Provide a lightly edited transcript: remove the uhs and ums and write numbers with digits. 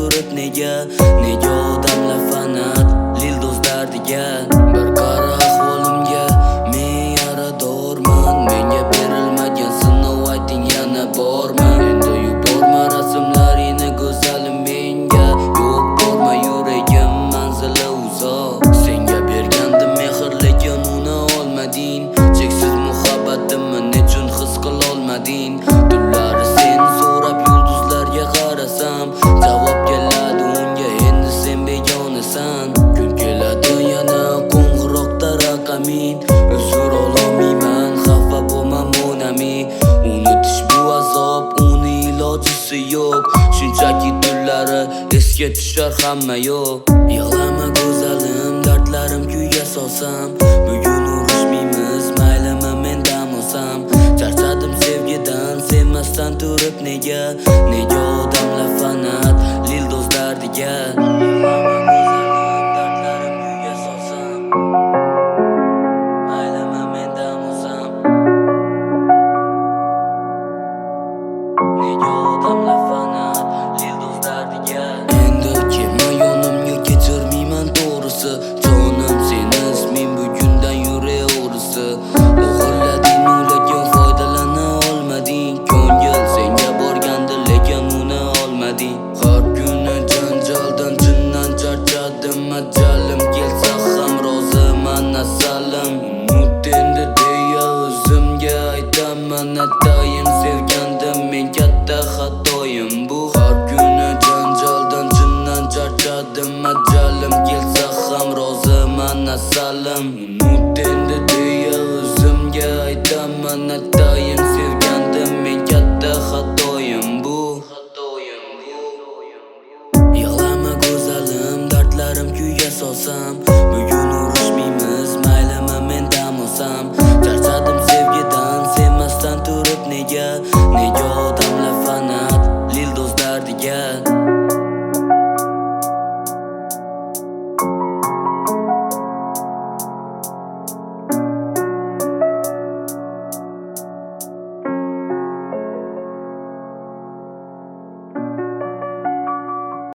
turib nega odamlar fanat Lildoz dardiga bir qara ahvolimga men yaradorman menga berilmagan sinov ayting yana bormi endi yuborma rasmlaringni go'zalim menga yo'q borma yuragim manzili uzoq senga bergandim mehr lekin uni olmading cheksiz muhabbatimni nechun his qilolmading tunlari seni so'rab yulduzlarga qarasam javob keladi unga endi sen begonasan kun keladi yana qo'ng'iroqda raqaming uzr ololmayman xafa bo'lma mon ami unutish bu azob uni ilojisi yo'q shunchaki tunlari esga tushar hamma yo'q yig'lama go'zalim dardlarim kuyga solsam bugun urushmaymiz maylimi men dam olsam charchadim sevgidan sevmasdan turib nega odamlar fanat Lildoz dardiga dardlarim kuyga solsam maylimi men dam olsam nega odamlar fanat Lildoz dardiga endi kelma yonimga kechirmayman to'g'risi jonim seni isming bugundan yuraverisi o'g'irlading lekin foydalana olmading ko'ngil senga borgandi lekin uni olmading har kuni janjaldan chindan charchadim ajalim kelsa ham roziman asalim unut endi deya o'zimga aytaman atayin sevgandim men katta xatoyim bu har kuni janjaldan chindan charchadim ajalim kelsa ham roziman asalim unut endi deya o'zimga aytaman atayin sevgandim men katta xatoyim bu yig'lama go'zalim dardlarim kuyga solsam bugun urushmaymiz maylimi men dam olsam